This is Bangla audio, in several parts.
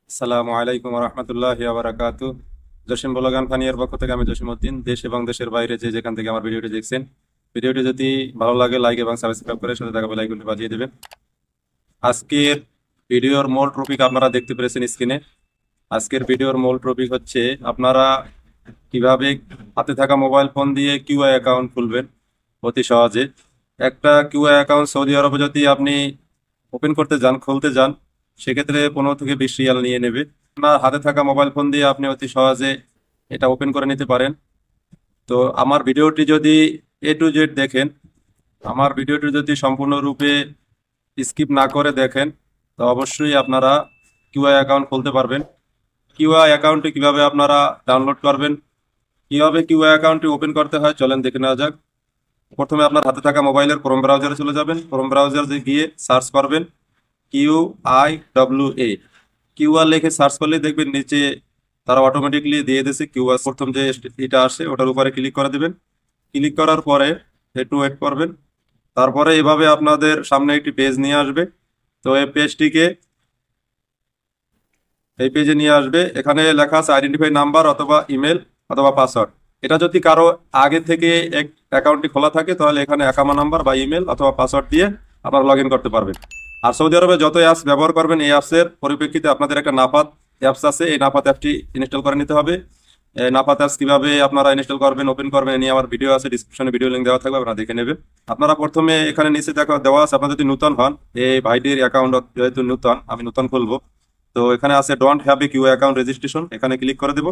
আসসালামু আলাইকুম রহমতুল্লাহি বারাকাতু। জসিম বলগান ফানিয়ার পক্ষ থেকে আমি জসিম উদ্দিন। দেশ এবং দেশের বাইরে যে যেখান থেকে আমার ভিডিওটি দেখছেন, ভিডিওটি যদি ভালো লাগে লাইক এবং সাবস্ক্রাইব করে সাথে থাকা বেল আইকনটি বাজিয়ে দেবেন। আজকের ভিডিওর মূল টপিক আপনারা দেখতে পেরেছেন স্ক্রিনে। আজকের ভিডিওর মূল টপিক হচ্ছে আপনারা কিভাবে হাতে থাকা মোবাইল ফোন দিয়ে কিউআই অ্যাকাউন্ট খুলবেন অতি সহজে। একটা কিউআই অ্যাকাউন্ট সৌদি আরবে যদি আপনি ওপেন করতে যান, খুলতে যান, সেক্ষেত্রে 15 থেকে 20 রিয়াল নিয়ে নেবে। আপনার হাতে থাকা মোবাইল ফোন দিয়ে আপনি অতি সহজে এটা ওপেন করে নিতে পারেন। তো আমার ভিডিওটি যদি A to Z দেখেন, আমার ভিডিওটি যদি সম্পূর্ণরূপে স্কিপ না করে দেখেন, তো অবশ্যই আপনারা কিউআই অ্যাকাউন্ট খুলতে পারবেন। কিউআই অ্যাকাউন্টটি কিভাবে আপনারা ডাউনলোড করবেন, কিভাবে কিউআই অ্যাকাউন্টটি ওপেন করতে হয়, চলেন দেখে নেওয়া যাক। প্রথমে আপনার হাতে থাকা মোবাইলের ক্রোম ব্রাউজারে চলে যাবেন। ক্রোম ব্রাউজারে গিয়ে সার্চ করবেন QIWA। কিউআর লিখে সার্চ করলে দেখবেন নিচে তারা অটোমেটিকলি দিয়ে দিয়েছে কিউআর। প্রথম যে এটা আসে ওটার উপরে ক্লিক করে দিবেন। ক্লিক করার পরে একটু ওয়েট করবেন। তারপরে এভাবে আপনাদের সামনে একটি পেজ নিয়ে আসবে। তো এই পেজে নিয়ে আসবে। এখানে লেখা আছে আইডেন্টিফাই নাম্বার অথবা ইমেল অথবা পাসওয়ার্ড। এটা যদি কারো আগে থেকে এক অ্যাকাউন্টটি খোলা থাকে তাহলে এখানে একামা নাম্বার বা ইমেল অথবা পাসওয়ার্ড দিয়ে আপনারা লগ ইন করতে পারবেন। আর সৌদি আরবে যত অ্যাপস ব্যবহার করবেন, এই অ্যাপসের পরিপ্রেক্ষিতে আপনাদের একটা নাফাত অ্যাপস আছে। এই নাফাত অ্যাপটি ইনস্টল করে নিতে হবে। এই নাফাত অ্যাপস কিভাবে আপনারা ইনস্টল করবেন, ওপেন করবেন, এ নিয়ে আমার ভিডিও আছে, ডিসক্রিপশনে ভিডিও লিঙ্ক দেওয়া থাকবে, আপনারা দেখে নেবেন। আপনারা প্রথমে এখানে নিচে দেওয়া আছে, আপনারা যদি নতুন হন, এই ভাইটির অ্যাকাউন্ট যেহেতু নতুন, আমি নতুন খুলবো, তো এখানে আছে don't have a Q account registration, এখানে ক্লিক করে দেব।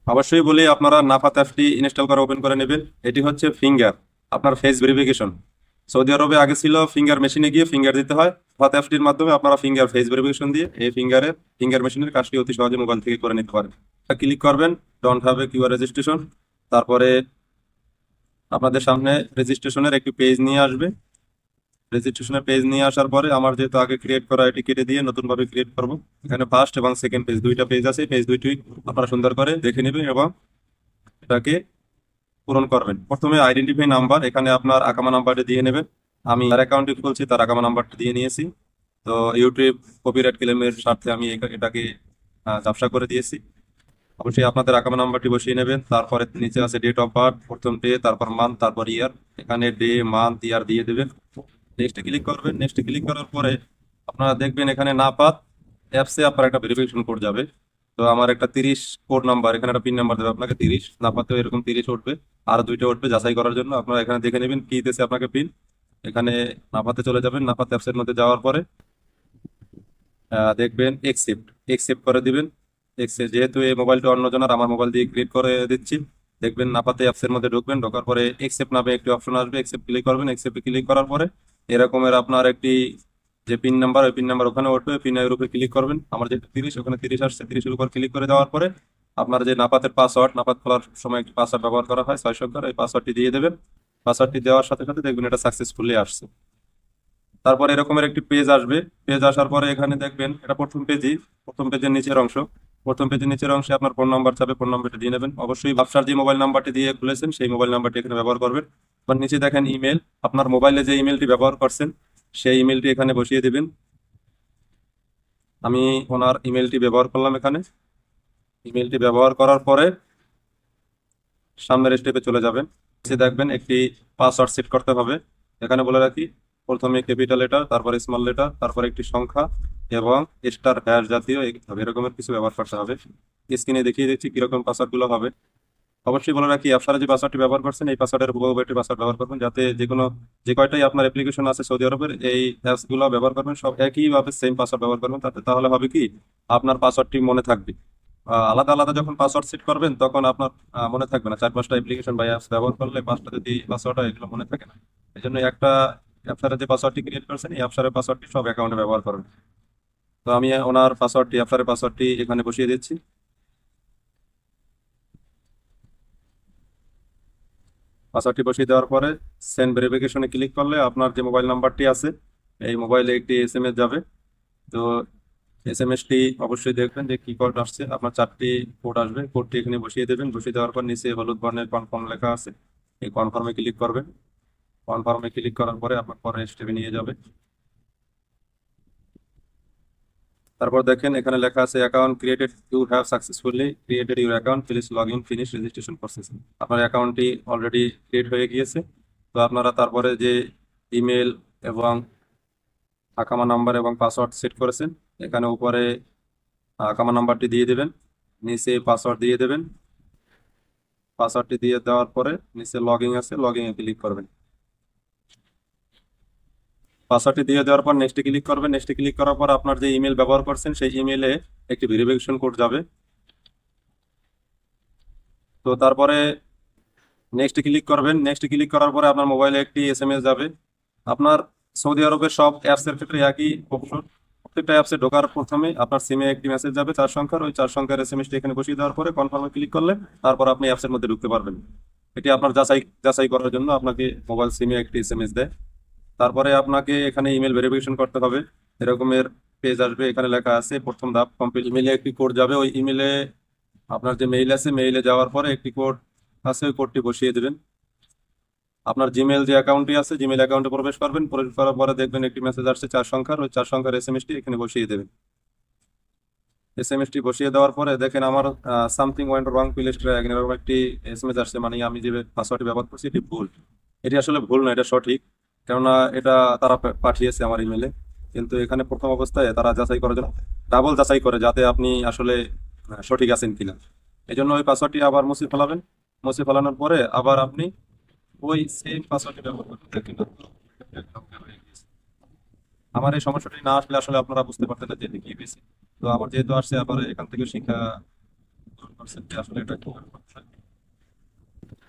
অবশ্যই বলি আপনারা নাফাত অ্যাপটি ইনস্টল করে ওপেন করে নেবেন। এটি হচ্ছে ফিঙ্গার, আপনার ফেস ভেরিফিকেশন। সৌদি আরবে আগে ছিল ফিঙ্গার মেশিনে গিয়ে ফিঙ্গার দিতে হয়। নাফাত অ্যাপটির মাধ্যমে আপনারা ফিঙ্গার ফেস ভেরিফিকেশন দিয়ে এই ফিঙ্গার মেশিনের কাজটি অতি সহজে মোবাইল থেকে করে নিতে পারেন। ক্লিক করবেন don't have a Q registration. তারপরে আপনাদের সামনে রেজিস্ট্রেশনের একটি পেজ নিয়ে আসবে। রেজিস্ট্রেশনের পেজ নিয়ে আসার পরে আমার যেহেতু আগে ক্রিয়েট করা, এটি কেটে দিয়ে নতুন ভাবে ক্রিয়েট করব। এখানে ফার্স্ট এবং সেকেন্ড পেজ, দুইটা পেজ আছে। পেজ দুইটি আপনারা সুন্দর করে দেখে নেবেন এবং এটাকে পূরণ করবেন। প্রথমে আইডেন্টিফাই নাম্বার, এখানে আপনার আকামা নাম্বারটি দিয়ে নেবেন। আমি তার অ্যাকাউন্টে খুলছি, তার আকামা নাম্বারটি দিয়ে নিয়েছি। তো ইউটিউব কপিরাইট ক্লেমের স্বার্থে আমি এটাকে ঝাপসা করে দিয়েছি। অবশ্যই আপনাদের আকামা নাম্বারটি বসিয়ে নেবেন। তারপরে নিচে আছে ডেট অফ বার্থ, প্রথম ডে, তারপর মান্থ, তারপর ইয়ার। এখানে ডে, মান্থ, ইয়ার দিয়ে দেবেন। নেক্সট ক্লিক করবেন। নেক্সট ক্লিক করার পরে আপনারা দেখবেন এখানে নাপাত অ্যাপসে আপনার একটা ভেরিফিকেশন কোড যাবে। তো আমার একটা 30 কোড নাম্বার, এখানে একটা পিন নাম্বার দেবে আপনাকে 30, নাপাতেও এরকম 30 উঠবে। আর দুইটা উঠবে যাচাই করার জন্য। আপনারা এখানে দেখে নেবেন কি দিতেছে আপনাকে পিন। এখানে নাপাতে চলে যাবেন। নাপাত অ্যাপসের মধ্যে যাওয়ার পরে দেখবেন একসেপ্ট, একসেপ্ট করে দিবেন। যেহেতু এই মোবাইলটা অন্যজনের, আমার মোবাইল দিয়ে ক্রিয়েট করে দিচ্ছি। দেখবেন নাপাতে অ্যাপসের মধ্যে ঢুকবেন, ঢোকার পরে একসেপ্ট নামে একটি অপশন আসবে, একসেপ্ট ক্লিক করবেন। একসেপ্ট ক্লিক করার পরে এরকমের আপনার একটি যে পিন নাম্বার, ওই পিন নাম্বার ওখানে উঠবে। পিনের উপরে ক্লিক করবেন। আমার যেহেতু 30, ওখানে 30 আসছে, 30-এর উপর ক্লিক করে দেওয়ার পরে আপনার যে নাপাতের পাসওয়ার্ড, নাপাত খোলার সময় একটি পাসওয়ার্ড ব্যবহার করা হয় 6 সংখ্যার, এই পাসওয়ার্ডটি দিয়ে দেবেন। পাসওয়ার্ডটি দেওয়ার সাথে সাথে দেখবেন এটা সাকসেসফুলি আসছে। তারপর এরকমের একটি পেজ আসবে। পেজ আসার পরে এখানে দেখবেন এটা প্রথম পেজই, প্রথম পেজের নিচের অংশ। প্রথম পেজের নিচের অংশে আপনার ফোন নাম্বার চাবে, ফোন নাম্বারটি দিয়ে নেবেন। অবশ্যই ব্যবসার যে মোবাইল নাম্বারটি দিয়ে খুলেছেন সেই মোবাইল নাম্বারটি এখানে ব্যবহার করবেন। আবার নিচে দেখেন ইমেল, আপনার মোবাইলে যে ইমেলটি ব্যবহার করছেন সেই ইমেলটি এখানে বসিয়ে দিবেন। আমি ওনার ইমেলটি ব্যবহার করলাম এখানে। ইমেলটি ব্যবহার করার পরে সামনের স্টেপে চলে যাবেন। নিচে দেখবেন একটি পাসওয়ার্ড সেট করতে হবে। এখানে বলে রাখি, প্রথমে ক্যাপিটাল লেটার, তারপর স্মল লেটার, তারপর একটি সংখ্যা এবং স্টার হ্যাশ জাতীয় এরকমের কিছু ব্যবহার করতে হবে। স্ক্রিনে দেখিয়ে দিচ্ছি কিরকম পাসওয়ার্ড গুলো হবে। অবশ্যই বলে রাখি, আপনারা যে পাসওয়ার্ডটি ব্যবহার করছেন এই পাসওয়ার্ডের হুবহু একটি পাসওয়ার্ড ব্যবহার করবেন, যাতে যে কয়টাই আপনার অ্যাপ্লিকেশন আছে সৌদি আরবের, এই অ্যাপস গুলো ব্যবহার করবেন সব একইভাবে সেম পাসওয়ার্ড ব্যবহার করবেন। তাহলে হবে কি, আপনার পাসওয়ার্ডটি মনে থাকবে। আলাদা আলাদা যখন পাসওয়ার্ড সেট করবেন তখন আপনার মনে থাকবে না। 4-5টা অ্যাপ্লিকেশন বা অ্যাপস ব্যবহার করলে 5টা যদি পাসওয়ার্ড হয়, এগুলো মনে থাকে না। এই জন্য একটা অ্যাপসারে যে পাসওয়ার্ডটি ক্রিয়েট করছেন এই অ্যাপসারের পাসওয়ার্ডটি সব অ্যাকাউন্টে ব্যবহার করবেন। তো আমি ওনার পাসওয়ার্ডটি, অ্যাপসারের পাসওয়ার্ডটি এখানে বসিয়ে দিচ্ছি। পাসওয়ার্ডটি বসিয়ে দেওয়ার পরে সেন্ড ভেরিফিকেশনে ক্লিক করলে আপনার যে মোবাইল নাম্বারটি আছে এই মোবাইলে একটি SMS যাবে। তো SMS টি অবশ্যই দেখবেন যে কি কোড আসছে। আপনার 4টি কোড আসবে, কোডটি এখানে বসিয়ে দেবেন। বসিয়ে দেওয়ার পর নিচে হলুদ বর্ণের কনফার্ম লেখা আছে, এই কনফার্মে ক্লিক করবেন। কনফার্মে ক্লিক করার পরে আপনার পরের স্টেপে নিয়ে যাবে। তারপর দেখেন এখানে লেখা আছে account created, you have successfully created your account, please log in finish registration process. আপনার অ্যাকাউন্টটি অলরেডি ক্রিয়েট হয়ে গিয়েছে। তো আপনারা তারপরে যে ইমেল এবং আকামা নাম্বার এবং পাসওয়ার্ড সেট করেছেন, এখানে উপরে আকামা নাম্বারটি দিয়ে দেবেন, নিচে পাসওয়ার্ড দিয়ে দেবেন। পাসওয়ার্ডটি দিয়ে দেওয়ার পরে নিচে লগইন আছে, লগইন এ ক্লিক করবেন। পাসওয়ার্ডটি দিয়ে দেওয়ার পর নেক্সটে ক্লিক করবেন। নেক্সটে ক্লিক করার পর আপনার যে ইমেল ব্যবহার করছেন সেই ইমেলে একটি ভেরিফিকেশন কোড যাবে। তো তারপরে নেক্সট ক্লিক করবেন। নেক্সট ক্লিক করার পরে আপনার মোবাইলে একটি এসএমএস যাবে। আপনার সৌদি আরবের সব অ্যাপস এর ক্ষেত্রে একই অপশন। প্রত্যেকটা অ্যাপসে ঢোকার প্রথমে আপনার সিমে একটি মেসেজ যাবে 4 সংখ্যার, ওই 4 সংখ্যার এসএমএসটি এখানে বসিয়ে দেওয়ার পরে কনফার্মে ক্লিক করলে তারপর আপনি অ্যাপসের মধ্যে ঢুকতে পারবেন। এটি আপনার যাচাই যাচাই করার জন্য আপনাকে মোবাইল সিমে একটি এসএমএস দেয়। তারপরে আপনাকে এখানে ইমেল ভেরিফিকেশন করতে হবে। এরকমের পেজ আসবে, এখানে লেখা আছে প্রথম ধাপ কমপ্লিট। ইমেলে একটি কোড যাবে, ওই ইমেলে আপনার যে মেইল আছে মেইলে যাওয়ার পরে একটি কোড আছে, ওই কোডটি বসিয়ে দেবেন। আপনার জিমেল যে অ্যাকাউন্টটি আছে জিমেল অ্যাকাউন্টে প্রবেশ করবেন। প্রবেশ করার পরে দেখবেন একটি মেসেজ আসছে 4 সংখ্যার, ওই 4 সংখ্যার এসএমএসটি এখানে বসিয়ে দেবেন। এসএমএসটি বসিয়ে দেওয়ার পরে দেখেন আমার something went wrong please try again, এরকম একটি এসএমএস আসছে, মানে আমি যে পাসওয়ার্ডটি ব্যবহার করছি এটি ভুল। এটি আসলে ভুল না, এটা সঠিক, কেননা এটা তারা পাঠিয়েছে আমার ইমেলে। কিন্তু এখানে প্রথম অবস্থায় তারা যাচাই করার জন্য ডাবল যাচাই করে যাতে আপনি আসলে সঠিক আছেন কিনা। এই জন্য ওই পাসওয়ার্ডটি আবার মুছে ফেলাবেন। মুছে ফেলানোর পরে আবার আপনি ওই সেম পাসওয়ার্ডটি ব্যবহার করতে দেখেন আমার এই সমস্যাটি না আসলে আসলে আপনারা বুঝতে পারতেন না যে এটা কি হয়েছে। তো আমার যেহেতু আসছে আবার এখান থেকে শিক্ষা গ্রহণ করছেন যে আসলে এটা কিভাবে করতে হয়।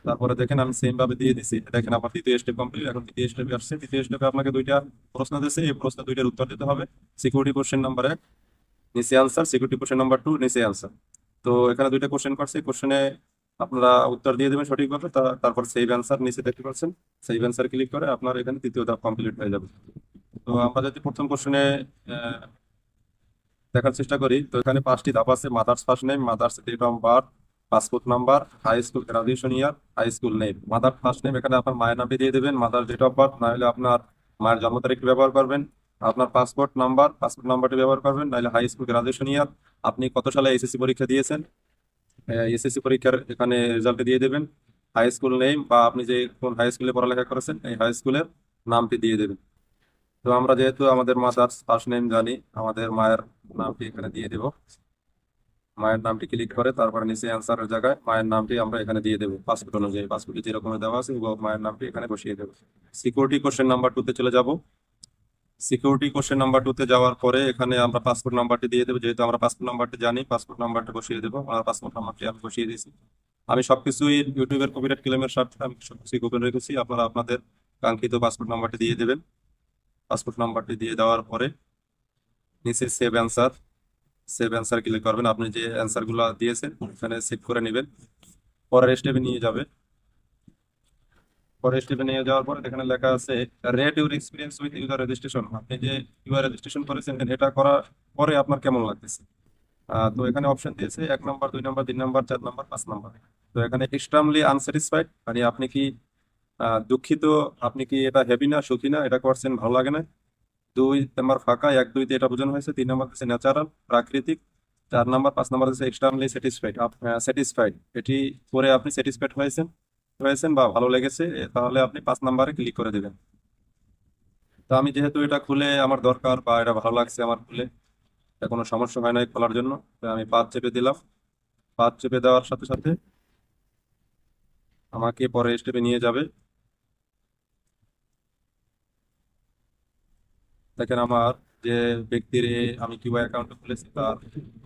তারপরে দেখেন আমি সেম ভাবে দিয়ে দিছি, দেখেন আমার দ্বিতীয় স্টেপ কমপ্লিট। এখন তৃতীয় স্টেপে আসছে। তৃতীয় স্টেপে আপনাকে দুইটা প্রশ্ন দিয়েছে, এই প্রশ্ন দুইটার উত্তর দিতে হবে। সিকিউরিটি কোশ্চেন নাম্বার 1 নিচে আনসার, সিকিউরিটি কোশ্চেন নাম্বার 2 নিচে আনসার। তো এখানে দুইটা কোশ্চেন করছে, কোশ্চেনে আপনারা উত্তর দিয়ে দেবেন সঠিকভাবে। তারপর সেভ অ্যান্সার নিচে দেখতে পাচ্ছেন, সেভ অ্যান্সার ক্লিক করে আপনার এখানে তৃতীয় ধাপ কমপ্লিট হয়ে যাবে। তো আমরা যদি প্রথম কোশ্চেনে দেখার চেষ্টা করি, তো এখানে 5টি ধাপ আছে। Mother's first name, mother's date of birth, passport number, high school graduation year, high school name. Mother first name এখানে আপনার মায়ের নামটি দিয়ে দেবেন, মাদার ডেট অফ বার্থ না হলে আপনার মায়ের জন্ম তারিখটি ব্যবহার করবেন, আপনার পাসপোর্ট নাম্বারটি ব্যবহার করবেন, নাহলে হাই স্কুল গ্রাজুয়েশন ইয়ার, আপনি কত সালে এসএসসি পরীক্ষা দিয়েছেন, এসএসসি পরীক্ষার এখানে রেজাল্ট দিয়ে দেবেন, হাই স্কুল নেম বা আপনি যে কোন হাই স্কুলে পড়ালেখা করেছেন এই হাই স্কুলের নামটি দিয়ে দেবেন। তো আমরা যেহেতু আমাদের মাদার ফার্স্ট নেম জানি, আমাদের মায়ের নামটি এখানে দিয়ে দেব। মায়ের নামটি ক্লিক করে তারপরে নিচে অ্যান্সারের জায়গায় মায়ের নামটি আমরা এখানে দিয়ে দেবো পাসপোর্ট অনুযায়ী। পাসপোর্টে যেরকম দেওয়া আছে মায়ের নামটি এখানে বসিয়ে দেবো। সিকিউরিটি কোশ্চেন নাম্বার 2 তে চলে যাব। সিকিউরিটি কোশ্চেন নাম্বার 2 তে যাওয়ার পরে এখানে আমরা পাসপোর্ট নাম্বারটি দিয়ে দেবো। যেহেতু আমরা পাসপোর্ট নাম্বারটি জানি, পাসপোর্ট নাম্বারটা বসিয়ে দেবো। আর পাসপোর্ট নাম্বারটি আমি বসিয়ে দিয়েছি। আমি সবকিছুই ইউটিউবের কপিরাইট ক্লেমের স্বার্থে আমি সবকিছু গোপন রেখেছি। আপনারা আপনাদের কাঙ্ক্ষিত পাসপোর্ট নাম্বারটি দিয়ে দেবেন। পাসপোর্ট নাম্বারটি দিয়ে দেওয়ার পরে নিচে সেভ অ্যান্সার ক্লিক করবেন। আপনি যে অ্যান্সার গুলো দিয়েছেন এখানে সেভ করে নেবেন। পরের স্টেপে নিয়ে যাবে। পরের স্টেপে নিয়ে যাওয়ার পরে এখানে লেখা আছে rate your experience with user registration. আপনি যে ইউআর রেজিস্ট্রেশন করেছেন এটা করার পরে আপনার কেমন লাগতেছে। তো এখানে অপশন দিয়েছে 1 নম্বর, 2 নম্বর, 3 নম্বর, 4 নম্বর, 5 নম্বর। তো এখানে এক্সট্রিমলি আনস্যাটিসফাইড, মানে আপনি কি দুঃখিত, আপনি কি এটা হ্যাপি না, সুখী না, এটা করছেন ভালো লাগে না। 2 নম্বর ফাঁকা, 1 2 তে এটা বোঝানো হয়েছে। 3 নম্বর হচ্ছে ন্যাচারাল প্রাকৃতিক। 4 নম্বর 5 নম্বর হচ্ছে এক্সট্রিমলি স্যাটিসফাইড, স্যাটিসফাইড এটি করে আপনি স্যাটিসফাইড হয়েছেন হয়েছেন বা ভালো লেগেছে, তাহলে আপনি 5 নম্বরে ক্লিক করে দেবেন। তো আমি যেহেতু এটা খুলে আমার দরকার বা এটা ভালো লাগছে আমার খুলে, এটা কোনো সমস্যা হয় না খোলার জন্য, তো আমি 5 চেপে দিলাম। 5 চেপে দেওয়ার সাথে সাথে আমাকে পরের স্টেপে নিয়ে যাবে। দেখেন আমার যে ব্যক্তির আমি কিউআই অ্যাকাউন্ট খুলেছি তার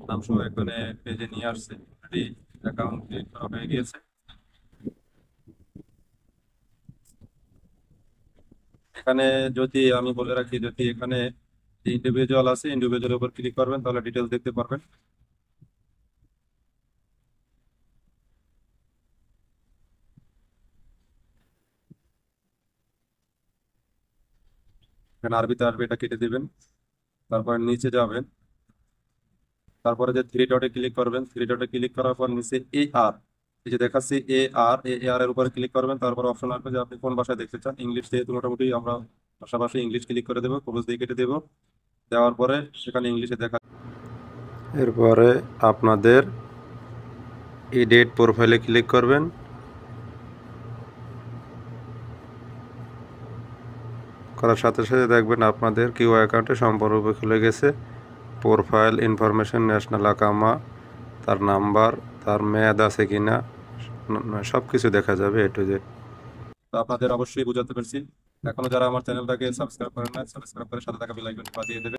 নাম সহ এখানে পেজে নিয়ে আসছে, অ্যাকাউন্ট করা হয়ে গিয়েছে। এখানে যদি আমি বলে রাখি, যদি এখানে যে ইন্ডিভিজুয়াল আছে ইন্ডিভিজুয়ালের উপর ক্লিক করবেন তাহলে ডিটেলস দেখতে পারবেন। এখানে আরবিতে আসবে, এটা কেটে দিবেন। তারপর নিচে যাবেন, তারপরে যে থ্রি ডটে ক্লিক করবেন, থ্রি ডটে ক্লিক করার পর নিচে এ আর এই যে দেখাচ্ছি এ আর এর উপরে ক্লিক করবেন, তারপর অপশন আসবে যে আপনি কোন ভাষায় দেখতে চান। ইংলিশ যেহেতু মোটামুটি আমরা পাশাপাশি ইংলিশ ক্লিক করে দেবো, ক্লোজ দিয়ে কেটে দেবো। দেওয়ার পরে সেখানে ইংলিশে দেখা, এরপরে আপনাদের এডিট প্রোফাইলে ক্লিক করবেন। করার সাথে সাথে দেখবেন আপনাদের কিউ অ্যাকাউন্টে সম্পূর্ণরূপে খুলে গেছে। প্রোফাইল ইনফরমেশন, ন্যাশনাল আকামা, তার নাম্বার, তার মেয়াদ আছে কিনা, সব কিছু দেখা যাবে এ টু জেড। তো আপনাদের অবশ্যই বুঝাতে পারছি। এখনো যারা আমার চ্যানেলটাকে সাবস্ক্রাইব করেন না, সাবস্ক্রাইব করে সাথে থাকা বেল আইকনটি বাজিয়ে দেবেন।